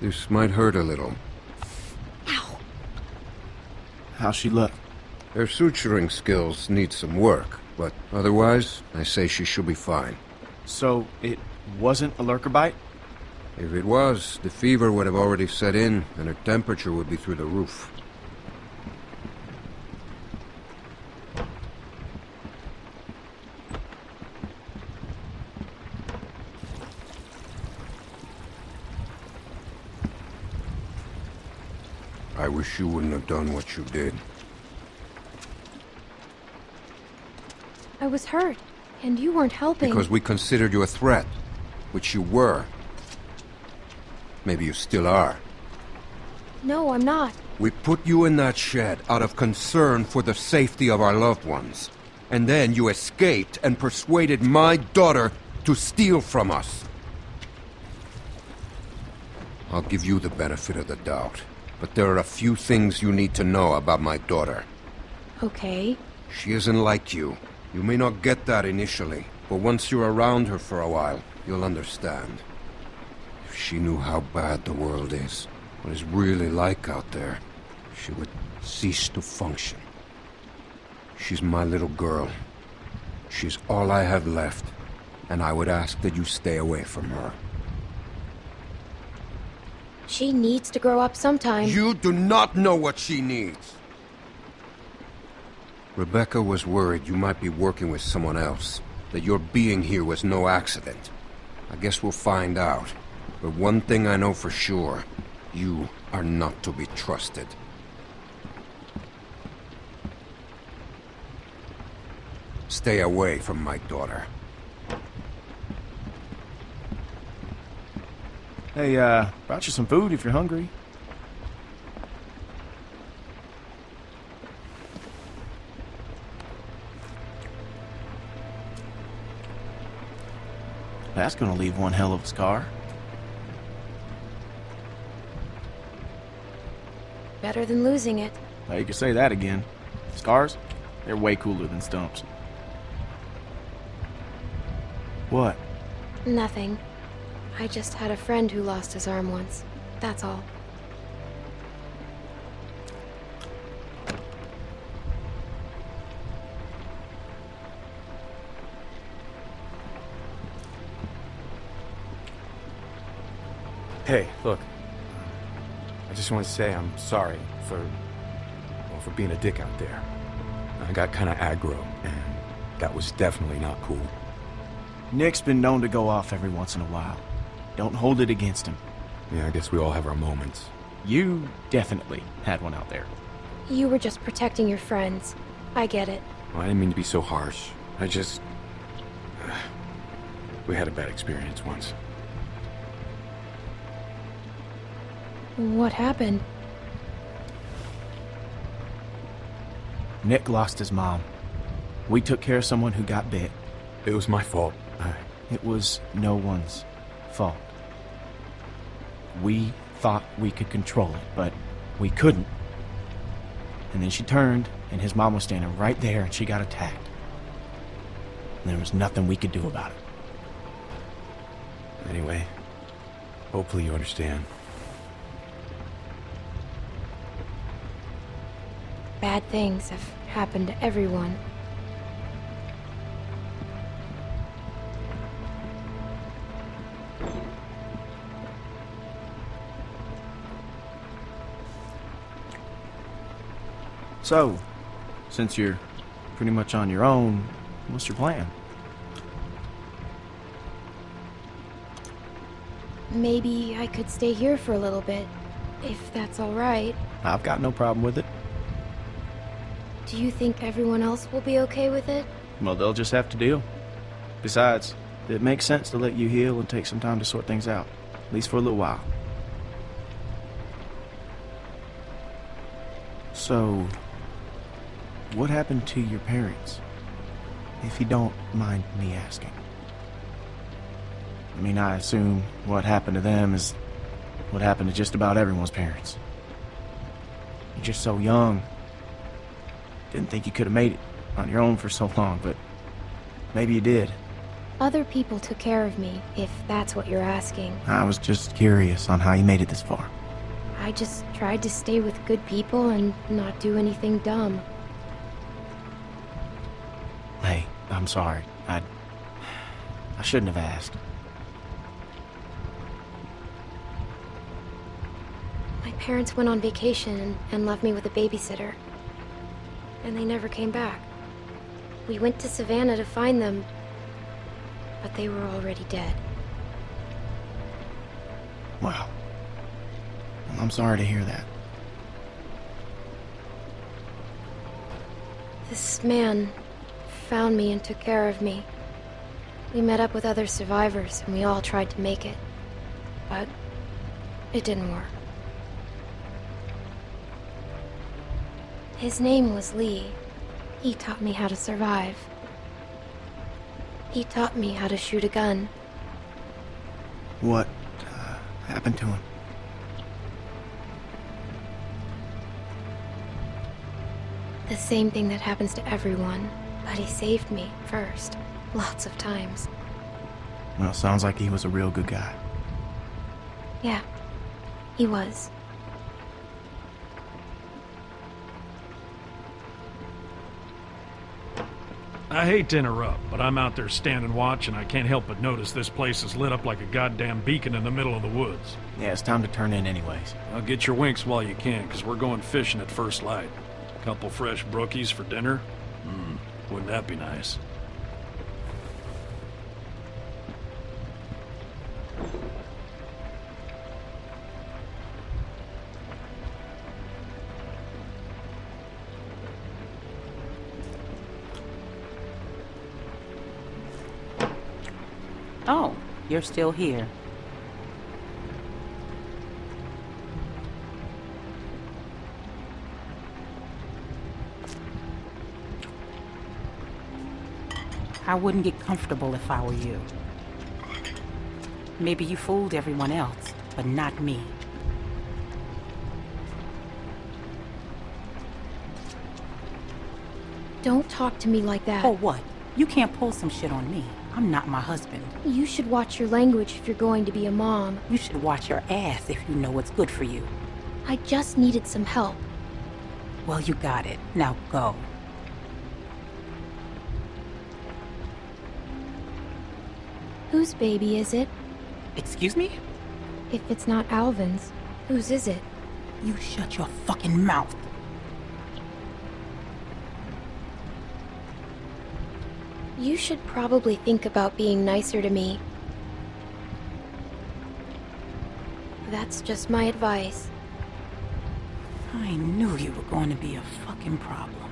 This might hurt a little. Ow. How's she look? Her suturing skills need some work, but otherwise, I say she should be fine. So, it wasn't a lurker bite? If it was, the fever would have already set in, and her temperature would be through the roof. I wish you wouldn't have done what you did. I was hurt, and you weren't helping. Because we considered you a threat, which you were. Maybe you still are. No, I'm not. We put you in that shed out of concern for the safety of our loved ones. And then you escaped and persuaded my daughter to steal from us. I'll give you the benefit of the doubt, but there are a few things you need to know about my daughter. Okay. She isn't like you. You may not get that initially, but once you're around her for a while, you'll understand. If she knew how bad the world is, what it's really like out there, she would cease to function. She's my little girl. She's all I have left, and I would ask that you stay away from her. She needs to grow up sometime. You do not know what she needs! Rebecca was worried you might be working with someone else, that your being here was no accident. I guess we'll find out. But one thing I know for sure, you are not to be trusted. Stay away from my daughter. Hey, brought you some food if you're hungry. That's gonna leave one hell of a scar. Better than losing it. Well, you could say that again. Scars? They're way cooler than stumps. What? Nothing. I just had a friend who lost his arm once. That's all. Hey, look. I just want to say I'm sorry for being a dick out there. I got kind of aggro, and that was definitely not cool. Nick's been known to go off every once in a while. Don't hold it against him. Yeah, I guess we all have our moments. You definitely had one out there. You were just protecting your friends. I get it. Well, I didn't mean to be so harsh. I just... we had a bad experience once. What happened? Nick lost his mom. We took care of someone who got bit. It was my fault. It was no one's fault. We thought we could control it, but we couldn't. And then she turned, and his mom was standing right there, and she got attacked. And there was nothing we could do about it. Anyway, hopefully you understand. Bad things have happened to everyone. So, since you're pretty much on your own, what's your plan? Maybe I could stay here for a little bit, if that's all right. I've got no problem with it. Do you think everyone else will be okay with it? Well, they'll just have to deal. Besides, it makes sense to let you heal and take some time to sort things out, at least for a little while. So, what happened to your parents? If you don't mind me asking. I mean, I assume what happened to them is what happened to just about everyone's parents. You're just so young. Didn't think you could have made it on your own for so long, but maybe you did. Other people took care of me, if that's what you're asking. I was just curious on how you made it this far. I just tried to stay with good people and not do anything dumb. Hey, I'm sorry. I shouldn't have asked. My parents went on vacation and left me with a babysitter. And they never came back. We went to Savannah to find them, but they were already dead. Wow. Well, I'm sorry to hear that. This man found me and took care of me. We met up with other survivors and we all tried to make it. But it didn't work. His name was Lee. He taught me how to survive. He taught me how to shoot a gun. What happened to him? The same thing that happens to everyone, but he saved me first, lots of times. Well, sounds like he was a real good guy. Yeah, he was. I hate to interrupt, but I'm out there standing watch and I can't help but notice this place is lit up like a goddamn beacon in the middle of the woods. Yeah, it's time to turn in anyways. Now get your winks while you can, because we're going fishing at first light. Couple fresh brookies for dinner? Wouldn't that be nice? Oh, you're still here. I wouldn't get comfortable if I were you. Maybe you fooled everyone else, but not me. Don't talk to me like that. Or what? You can't pull some shit on me. I'm not my husband. You should watch your language if you're going to be a mom. You should watch your ass if you know what's good for you. I just needed some help. Well, you got it. Now go. Whose baby is it? Excuse me? If it's not Alvin's, whose is it? You shut your fucking mouth. You should probably think about being nicer to me. That's just my advice. I knew you were going to be a fucking problem.